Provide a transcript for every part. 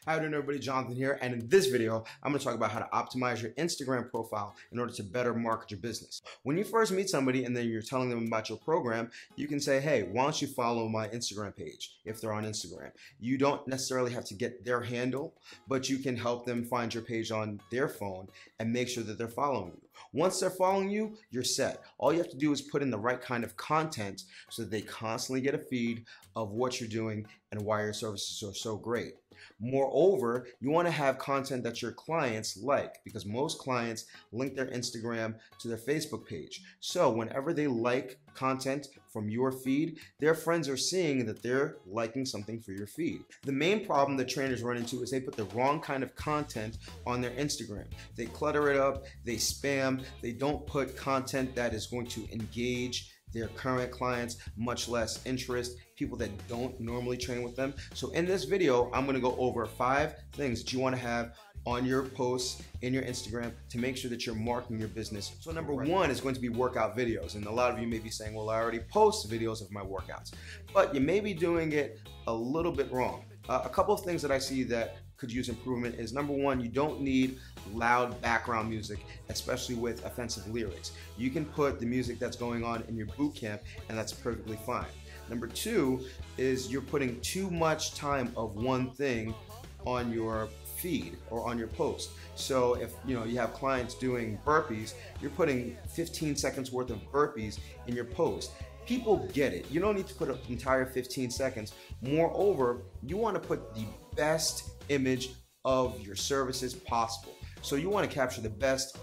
Hi doing everybody, Jonathan here, and in this video I'm going to talk about how to optimize your Instagram profile in order to better market your business. When you first meet somebody and then you're telling them about your program, you can say, hey, why don't you follow my Instagram page if they're on Instagram. You don't necessarily have to get their handle, but you can help them find your page on their phone and make sure that they're following you. Once they're following you, you're set. All you have to do is put in the right kind of content so that they constantly get a feed of what you're doing and why your services are so great. Moreover, you want to have content that your clients like, because most clients link their Instagram to their Facebook page. So whenever they like content from your feed, their friends are seeing that they're liking something for your feed. The main problem that trainers run into is they put the wrong kind of content on their Instagram. They clutter it up, they spam, they don't put content that is going to engage their current clients, much less interest people that don't normally train with them. So in this video, I'm gonna go over 5 things that you wanna have on your posts in your Instagram to make sure that you're marketing your business. So number 1 is going to be workout videos. And a lot of you may be saying, well, I already post videos of my workouts, but you may be doing it a little bit wrong. A couple of things that I see that could use improvement is, number 1, you don't need loud background music, especially with offensive lyrics. You can put the music that's going on in your boot camp and that's perfectly fine. Number 2 is you're putting too much time of one thing on your feed or on your post. So if you have clients doing burpees, you're putting 15 seconds worth of burpees in your post. People get it. You don't need to put an entire 15 seconds. Moreover, you want to put the best image of your services possible. So you want to capture the best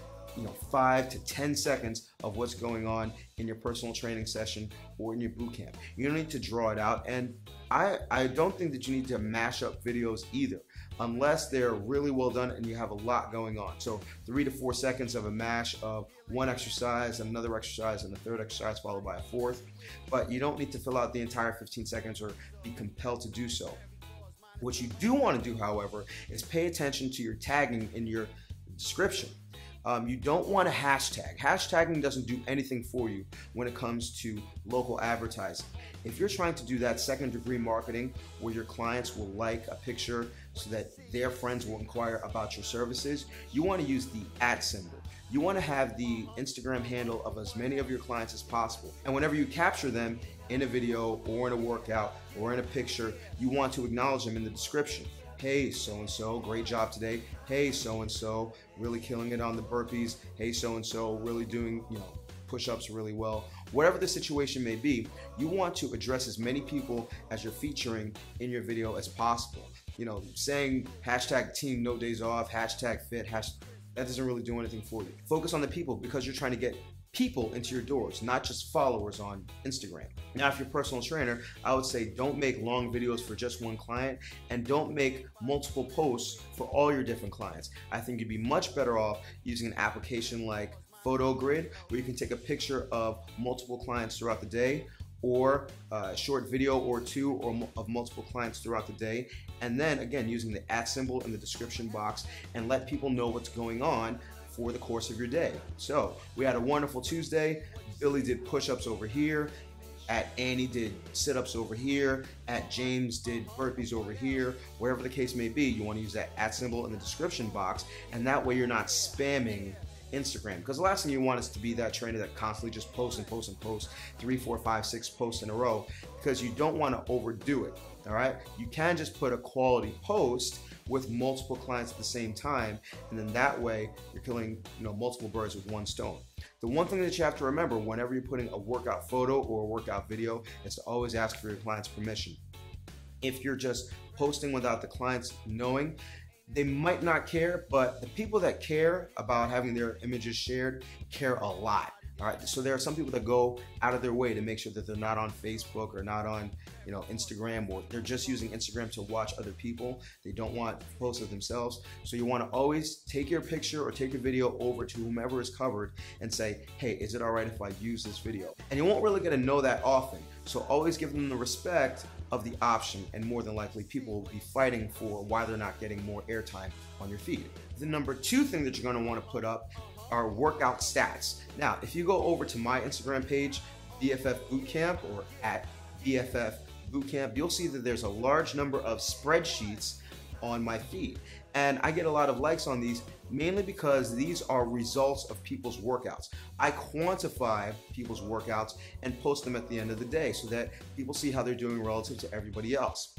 5 to 10 seconds of what's going on in your personal training session or in your boot camp. You don't need to draw it out, and I don't think that you need to mash up videos either, unless they're really well done and you have a lot going on. So 3 to 4 seconds of a mash of one exercise, another exercise, and a third exercise followed by a fourth. But you don't need to fill out the entire 15 seconds or be compelled to do so. What you do want to do, however, is pay attention to your tagging in your description. You don't want to hashtag. Hashtagging doesn't do anything for you when it comes to local advertising. If you're trying to do that second-degree marketing where your clients will like a picture so that their friends will inquire about your services, you want to use the @ symbol. You want to have the Instagram handle of as many of your clients as possible. And whenever you capture them in a video or in a workout or in a picture, you want to acknowledge them in the description. Hey, so-and-so, great job today. Hey, so-and-so, really killing it on the burpees. Hey, so-and-so, really doing, push-ups really well. Whatever the situation may be, you want to address as many people as you're featuring in your video as possible. Saying hashtag team no days off, hashtag fit, that doesn't really do anything for you. Focus on the people, because you're trying to get people into your doors, not just followers on Instagram. Now, if you're a personal trainer, I would say don't make long videos for just one client, and don't make multiple posts for all your different clients. I think you'd be much better off using an application like PhotoGrid, where you can take a picture of multiple clients throughout the day, or a short video or 2 of multiple clients throughout the day, and then again using the @ symbol in the description box and let people know what's going on for the course of your day. So we had a wonderful Tuesday. Billy did push-ups over here, Annie did sit-ups over here, James did burpees over here. Wherever the case may be, you want to use that @ symbol in the description box, and that way you're not spamming Instagram, because the last thing you want is to be that trainer that constantly just posts and posts and posts 3, 4, 5, 6 posts in a row, because you don't want to overdo it. All right, you can just put a quality post with multiple clients at the same time, and then that way you're killing multiple birds with one stone. The one thing that you have to remember whenever you're putting a workout photo or a workout video is to always ask for your client's permission. If you're just posting without the clients knowing, they might not care, but the people that care about having their images shared care a lot. All right, so there are some people that go out of their way to make sure that they're not on Facebook or not on Instagram, or they're just using Instagram to watch other people. They don't want to post it themselves. So you want to always take your picture or take your video over to whomever is covered and say, hey, is it all right if I use this video? And you won't really get to know that often. So always give them the respect of the option, and more than likely people will be fighting for why they're not getting more airtime on your feed. The number 2 thing that you're going to want to put up are workout stats. Now, if you go over to my Instagram page, BFF Bootcamp, or @BFF Bootcamp, you'll see that there's a large number of spreadsheets on my feed. And I get a lot of likes on these mainly because these are results of people's workouts. I quantify people's workouts and post them at the end of the day so that people see how they're doing relative to everybody else.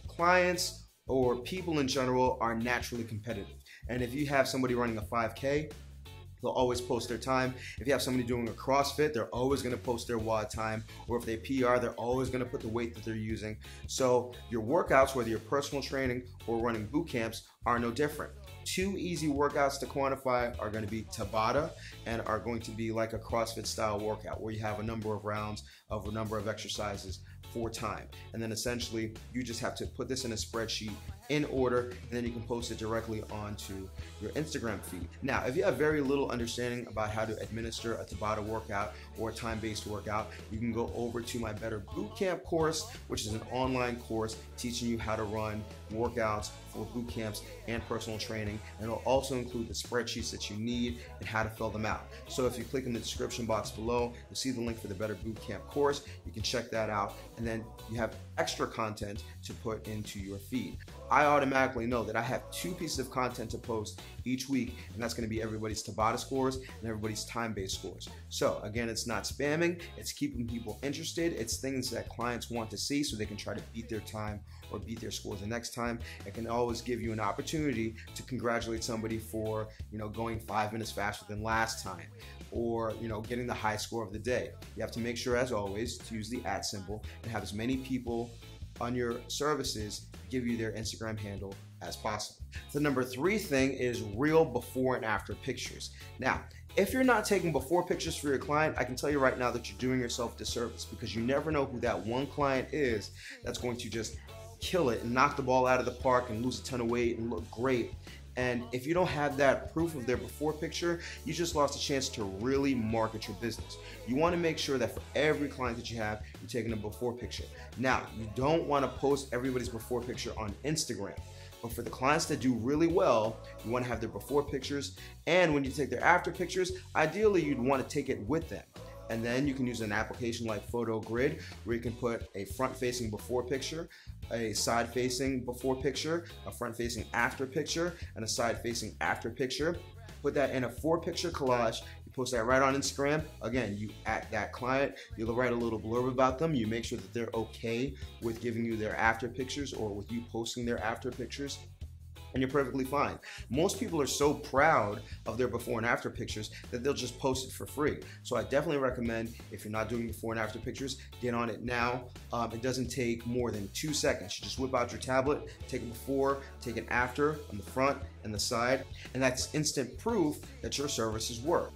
Clients or people in general are naturally competitive. And if you have somebody running a 5K, they'll always post their time. If you have somebody doing a CrossFit, they're always going to post their WOD time. Or if they PR, they're always going to put the weight that they're using. So your workouts, whether you're personal training or running boot camps, are no different. Two easy workouts to quantify are going to be Tabata and are going to be like a CrossFit style workout where you have a number of rounds of a number of exercises for time. And then essentially you just have to put this in a spreadsheet in order, and then you can post it directly onto your Instagram feed. Now, if you have very little understanding about how to administer a Tabata workout or a time-based workout, you can go over to my Better Bootcamp course, which is an online course teaching you how to run workouts for boot camps and personal training. And it'll also include the spreadsheets that you need and how to fill them out. So if you click in the description box below, you'll see the link for the Better Bootcamp course. You can check that out, and then you have extra content to put into your feed. I automatically know that I have 2 pieces of content to post each week, and that's going to be everybody's Tabata scores and everybody's time-based scores. So again, it's not spamming, it's keeping people interested, it's things that clients want to see so they can try to beat their time or beat their scores the next time. It can always give you an opportunity to congratulate somebody for, going 5 minutes faster than last time, or getting the high score of the day. You have to make sure, as always, to use the @ symbol and have as many people on your services give you their Instagram handle as possible. The number 3 thing is real before and after pictures. Now, if you're not taking before pictures for your client, I can tell you right now that you're doing yourself a disservice, because you never know who that one client is that's going to just kill it and knock the ball out of the park and lose a ton of weight and look great. And if you don't have that proof of their before picture, you just lost a chance to really market your business. You want to make sure that for every client that you have, you're taking a before picture. Now, you don't want to post everybody's before picture on Instagram. But for the clients that do really well, you want to have their before pictures. And when you take their after pictures, ideally you'd want to take it with them. And then you can use an application like Photo Grid, where you can put a front-facing before picture, a side-facing before picture, a front-facing after picture, and a side-facing after picture. Put that in a 4-picture collage. You post that right on Instagram. Again, you at that client, you'll write a little blurb about them. You make sure that they're okay with giving you their after pictures or with you posting their after pictures, and you're perfectly fine. Most people are so proud of their before and after pictures that they'll just post it for free. So I definitely recommend, if you're not doing before and after pictures, get on it now. It doesn't take more than 2 seconds. You just whip out your tablet, take a before, take an after on the front and the side, and that's instant proof that your services work.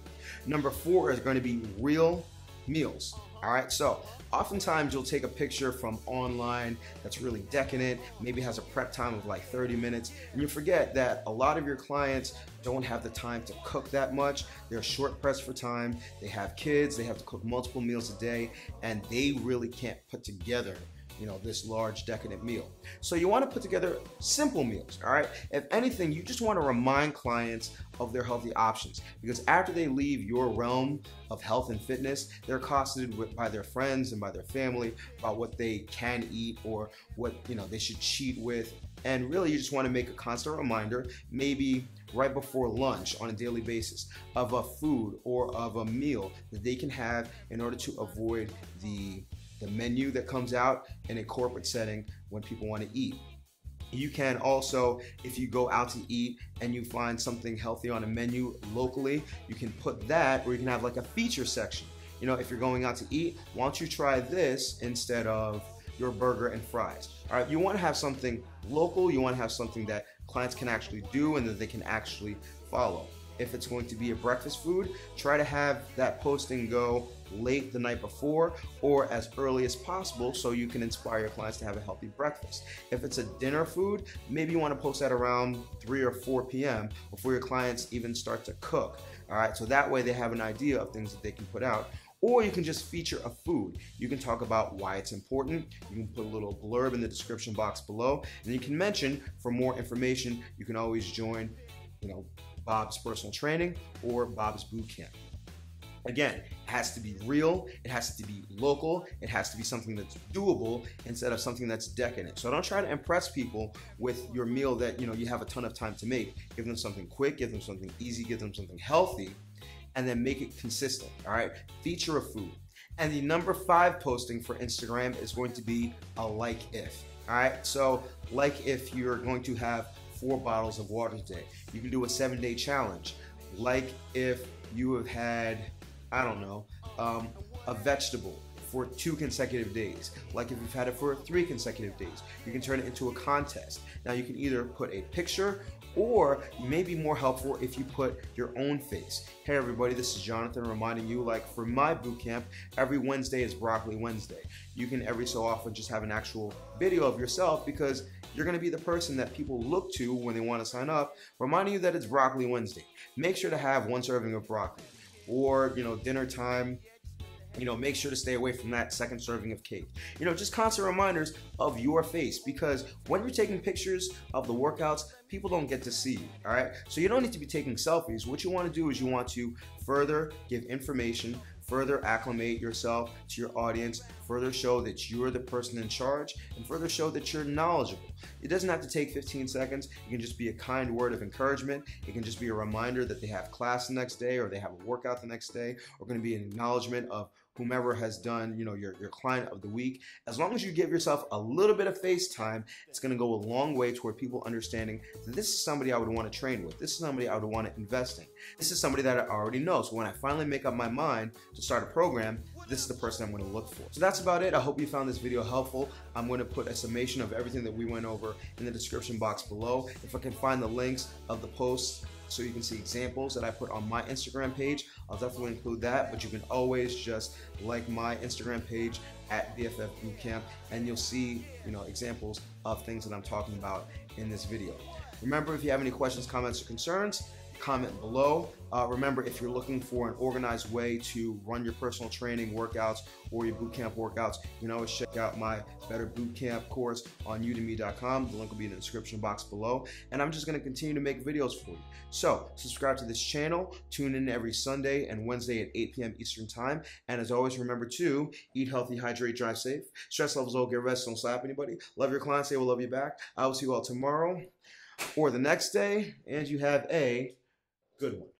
Number 4 is going to be real meals. All right, so oftentimes you'll take a picture from online that's really decadent, maybe has a prep time of like 30 minutes, and you forget that a lot of your clients don't have the time to cook that much. They're short pressed for time, they have kids, they have to cook multiple meals a day, and they really can't put together this large decadent meal. So you want to put together simple meals, all right? If anything, you just want to remind clients of their healthy options, because after they leave your realm of health and fitness, they're accosted by their friends and by their family about what they can eat or what they should cheat with. And really, you just want to make a constant reminder, maybe right before lunch on a daily basis, of a food or of a meal that they can have in order to avoid the menu that comes out in a corporate setting when people want to eat. You can also, if you go out to eat and you find something healthy on a menu locally, you can put that, or you can have like a feature section. If you're going out to eat, why don't you try this instead of your burger and fries? All right, you want to have something local, you want to have something that clients can actually do and that they can actually follow. If it's going to be a breakfast food, try to have that posting go late the night before or as early as possible so you can inspire your clients to have a healthy breakfast. If it's a dinner food, maybe you want to post that around 3 or 4 p.m. before your clients even start to cook. All right, so that way they have an idea of things that they can put out. Or you can just feature a food. You can talk about why it's important. You can put a little blurb in the description box below, and you can mention, for more information, you can always join, Bob's Personal Training or Bob's Bootcamp. Again, it has to be real, it has to be local, it has to be something that's doable instead of something that's decadent. So don't try to impress people with your meal that you have a ton of time to make. Give them something quick, give them something easy, give them something healthy, and then make it consistent. All right, feature a food. And the number 5 posting for Instagram is going to be a like if. All right, so like if you're going to have 4 bottles of water today, you can do a 7-day challenge. Like if you have had, I don't know, a vegetable for 2 consecutive days. Like if you've had it for 3 consecutive days, you can turn it into a contest. Now you can either put a picture, or it may be more helpful if you put your own face. Hey everybody, this is Jonathan reminding you, like for my boot camp, every Wednesday is Broccoli Wednesday. You can every so often just have an actual video of yourself, because you're gonna be the person that people look to when they wanna sign up, reminding you that it's Broccoli Wednesday. Make sure to have 1 serving of broccoli. Or, dinner time, make sure to stay away from that 2nd serving of cake. Just constant reminders of your face, because when you're taking pictures of the workouts, people don't get to see you, all right? So you don't need to be taking selfies. What you want to do is you want to further give information, further acclimate yourself to your audience, further show that you're the person in charge, and further show that you're knowledgeable. It doesn't have to take 15 seconds. It can just be a kind word of encouragement. It can just be a reminder that they have class the next day, or they have a workout the next day, or going to be an acknowledgement of whomever has done, your client of the week. As long as you give yourself a little bit of face time, it's going to go a long way toward people understanding that this is somebody I would want to train with. This is somebody I would want to invest in. This is somebody that I already know. So when I finally make up my mind to start a program, this is the person I'm going to look for. So that's about it. I hope you found this video helpful. I'm going to put a summation of everything that we went over in the description box below. If I can find the links of the posts so you can see examples that I put on my Instagram page, I'll definitely include that. But you can always just like my Instagram page at BFF Bootcamp, and you'll see examples of things that I'm talking about in this video. Remember, if you have any questions, comments, or concerns, comment below. Remember, if you're looking for an organized way to run your personal training workouts or your bootcamp workouts, you can always check out my Better Bootcamp course on udemy.com. The link will be in the description box below. And I'm just going to continue to make videos for you. So subscribe to this channel. Tune in every Sunday and Wednesday at 8 p.m. Eastern Time. And as always, remember to eat healthy, hydrate, drive safe. Stress levels low, get rest, don't slap anybody. Love your clients, they will love you back. I will see you all tomorrow or the next day, and you have a good one.